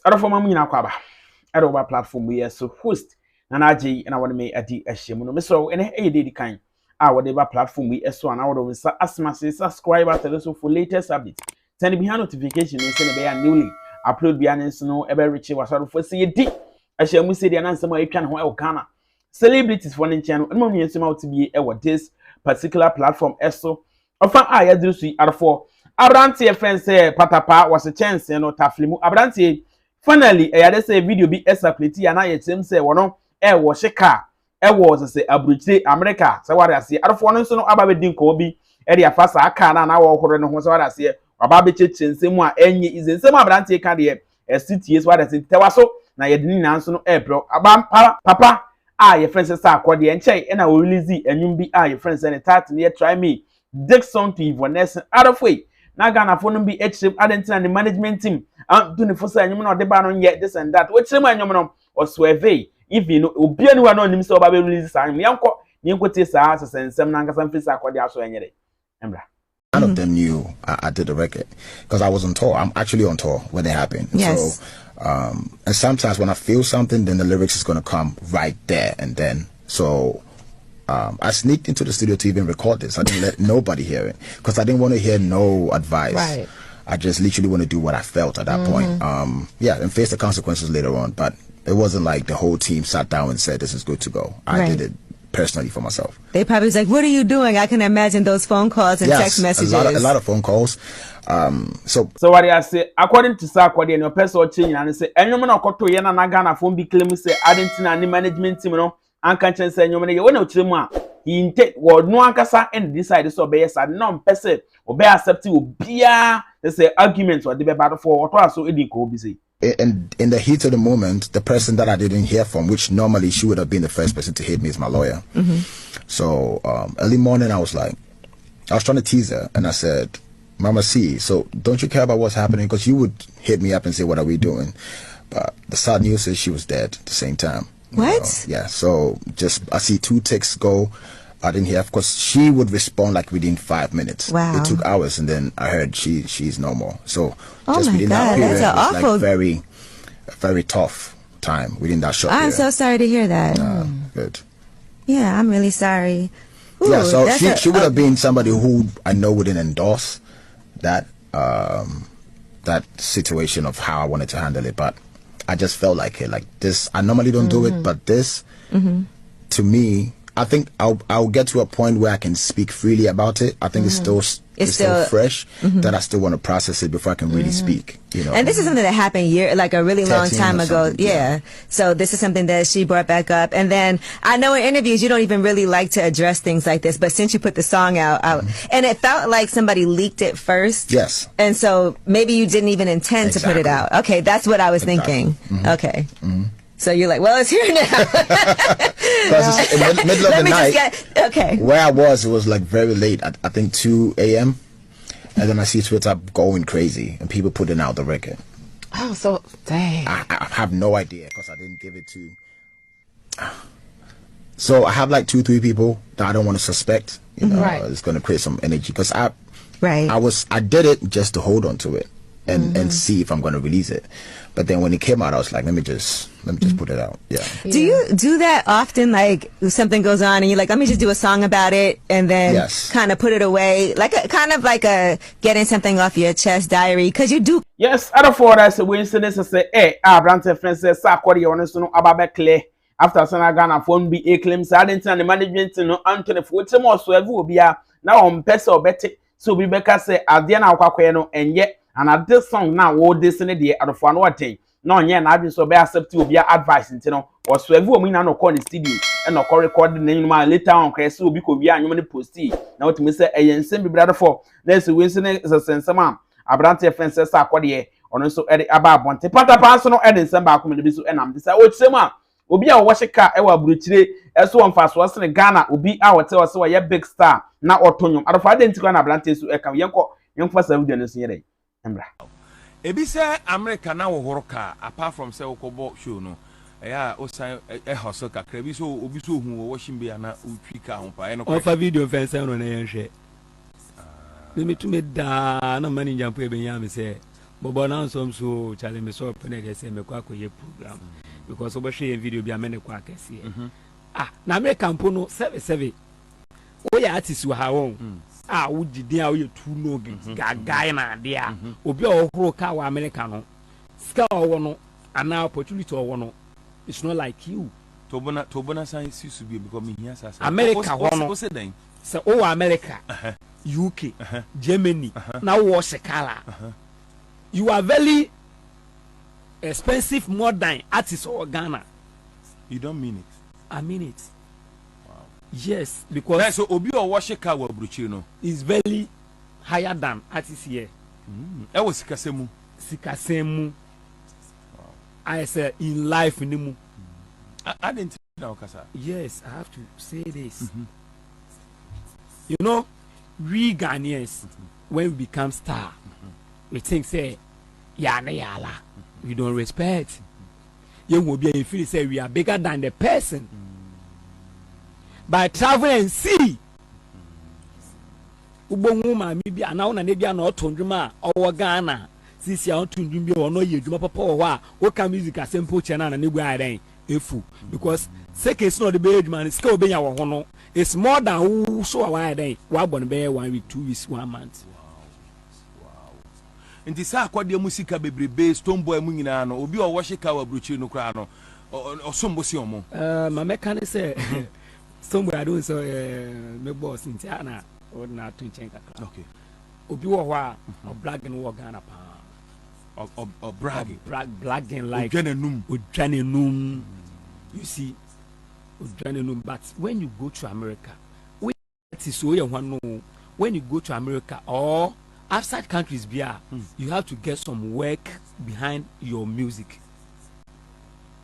other form of Mina Quaba. At our platform, we are so host. Nanaji and I want to make a D. Ashim. So, and a day kind. Our whatever platform we are so an hour with asthma subscribe to the for latest updates. Send behind notification and send a newly upload behind no ever rich was out for see a I shall say the answer you can well Ghana. Celebrities for the channel and money out to be a this particular platform so often I do see out for Abranti friends say Patapaa was a chance and not taflimu Abranti finally I say video be Ei Sark and I say one was a car was say abruti America so what I say out for no so about wedding Kobe area fast a car and our horror what I say about bitches same one any is in some Abranti can there a city is what I say Tawaso na ye dini nanso no bro papa your friends say akodi enche and I will release enum bi your friends say tat na try me dig song to Ivoness out of way na Ghana for no bi HM identity and the management team do ne for say enum no de ba no yet this and that which them enum no or survey if you know obi anu no nim say oba be release say yanko ni nkote sa sensem na nkasa mfisa akodi aso enyere embra. None of them knew I did the record because I was on tour. I'm actually on tour when it happened. Yes. So, and sometimes when I feel something, then the lyrics is going to come right there and then. So, I sneaked into the studio to even record this. I didn't let nobody hear it because I didn't want to hear no advice. Right. I just literally want to do what I felt at that point. Yeah, and face the consequences later on. But it wasn't like the whole team sat down and said, this is good to go. I did it personally for myself. They probably was like, what are you doing? I can imagine those phone calls and text messages. A lot of phone calls. So what I say, according to Sark, what your person change and say, and you know, Koto Yana Nagana phone be claim say, Adentina and the management team, no, and can't say, you know, no chima. He intake word no ankasa and decide so be yes, and non person or be accepting beer. They say arguments or the battle for what so it could be say. And in the heat of the moment, the person that I didn't hear from, which normally she would have been the first person to hit me, is my lawyer. So early morning, I was trying to tease her, and I said, Mama C, so don't you care about what's happening? Because you would hit me up and say, what are we doing? But the sad news is she was dead at the same time. What? Yeah, so I see 2 texts go. I didn't hear, of course, she would respond like within 5 minutes. Wow. It took hours, and then I heard she's no more. So just within that period, it was like very tough time within that short period. I'm so sorry to hear that. Good. Yeah, I'm really sorry. Ooh, yeah, so she would have been somebody who I know wouldn't endorse that that situation of how I wanted to handle it, but I just felt like it. Like this, I normally don't do it, but this, to me, I think I'll get to a point where I can speak freely about it. I think it's still fresh that I still want to process it before I can really speak. You know. And this is something that happened like a really long time ago. Yeah. So this is something that she brought back up. And then I know in interviews you don't even really like to address things like this, but since you put the song out, and it felt like somebody leaked it first. Yes. And so maybe you didn't even intend to put it out. Okay, that's what I was thinking. Okay. So you're like, well, it's here now. Because it's in the middle of the night. Where I was, it was like very late. I think 2 a.m. And then I see Twitter going crazy and people putting out the record. Oh, so dang. I have no idea because I didn't give it to. So I have like 2-3 people that I don't want to suspect. You know, it's going to create some energy because I did it just to hold on to it and see if I'm going to release it. But then when it came out, I was like, let me just put it out. Yeah. Do you do that often? Like if something goes on and you're like, let me just do a song about it and then kind of put it away, like kind of like a getting something off your chest diary, because you do. Yes, other for us, we incidents say, hey, Brant's friends say, Sark, what do you want to know about clear? After Sana Ghana phone be a claim, Saddenton and the management, no, Anthony, for more so ever will be now on Pesa or Betty. So we Becca say, Adiana Quaqueno, and yet. And at this song now, all this in the day out of one thing. No, yeah, and I just so be accepted to be advice, you know, or so everyone we now call the studio and no call record the name later on, because so because we are human posty. Now to me say, a same brother for there's a Winston as a sense of man. A branch of fences are quite here, or so at about one. Patapaa no adding some back with the bisu and I'm this. I would say, man, will be our wash car, our brutal, as one fast was in Ghana, will be our tell us so a big star, now autonomous. Out of identical branches to a young first evidence here. Ebi say America na wo horoka apart from say okobo show no ya osan hustle kakra bi so obi so hu wo washing be na utwika ho pa e no ofa video fence no na yenhwe me to me da na manager po e be yam say Bobo now some so challenge me so open they say me kwa koye program because obo share video bi amene kwa kese. Na American po no 77. O ya artist wa ha won. Wo didi a wo ye too no gaga na ade a obi a ohoro ka wa America no. Ska owo no ana opportunity owo no. It's not like you. Tobona science used to be because me here sasa. America hono. What's it then? So America, UK, Germany, now was Shekala. You are very expensive more than artists or Ghana. You don't mean it? I mean it. Wow. Yes, because so Obi or Washika wa Bruchino is very higher than artists here. That was Sikasemu. Sikasemu. I said in life in the I didn't know Kasa. Yes, I have to say this. You know, we Ghanaians, when we become star, we think say, yana yala. We don't respect. You will be a feel say we are bigger than the person. By travel and see. Ubonguma maybe an hour and maybe an autumn or Ghana. Since you are to do or no you do papa what can music a simple channel and new because second is not the big man, it's still being our honor. It's more than who so a while day. What one bear 1 week, 2 weeks, 1 month. Wow. And this are quite the musica baby based tomboy munginano, Obi or Washika or Bruchino Crano or Sombosiomo. My mechanic say somewhere I don't so my boss in Tiana or not to change. Okay. Obi or bragging war Ghana or bragging. Bragging like Janenum. You see. But when you go to America, when you go to America or outside countries, you have to get some work behind your music.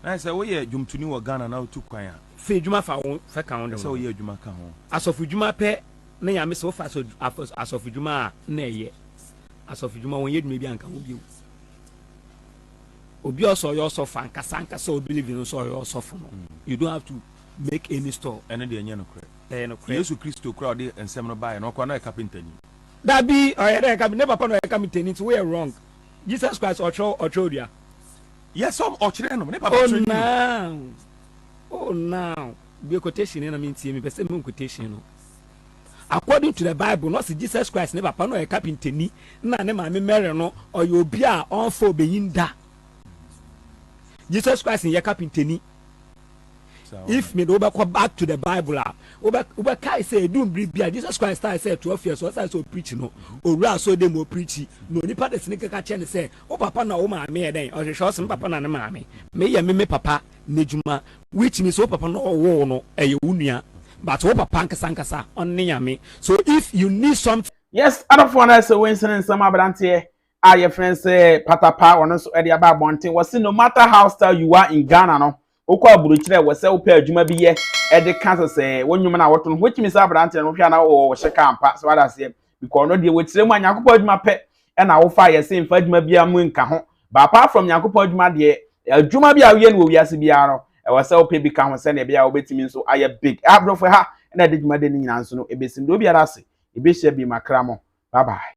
I say, oh yeah, Jum to New Ghana now to Kwaya. Fejuma fa count. So yeah, Juma come. As of Juma pe, na ya me so far so as of Juma na ye. As of Juma when you maybe anka obi. Obi also your suffer and kasanka so believe in so your suffer. You don't have to make any store. And then the no credit. Jesus Christ crowd and seminal buy and no carpenter. That be or never upon a carpenter. We are wrong. Jesus Christ or Chodia. Yes, some or children. Oh, now. Be a quotation in a mean to me, but same quotation. According to the Bible, not Jesus Christ never upon a carpenter. None my memory or you'll be on for being da. Jesus Christ in your carpenter. If me go back to the Bible, Oba Kai say don't bring beer. Jesus Christ I said 12 years, so I so preach no. Or so them will preach. No, ni part the sneaker catch and say, oh papa na oma me then, or the show some papa na mammy. May ya me papa nejuma, which means oh papa no war no a unia, but oh papa kasankasa on me. So if you need something, yes, I don't want to say Winston and some abrantie. Your friends say Patapaa or no so area about one thing was no matter how style you are in Ghana no. Okwa buruchire we say opa adwuma bi ye e de cancer say wonwuma na woto which means abrante no hwa na wo hye kampa so what say because no de wetire mu anyakopa adwuma pe e na wo fa ye say mfa adwuma bi amu nka ho but apart from anyakopa adwuma de adwuma bi a wo ye no wo wiase bi aro e we say opa bi ka ho say na bia wo betimi nso aye big abrofo ha na de adwuma de ni nyina nso no ebesim do bi ara se ebe hye bi makra mo bye bye.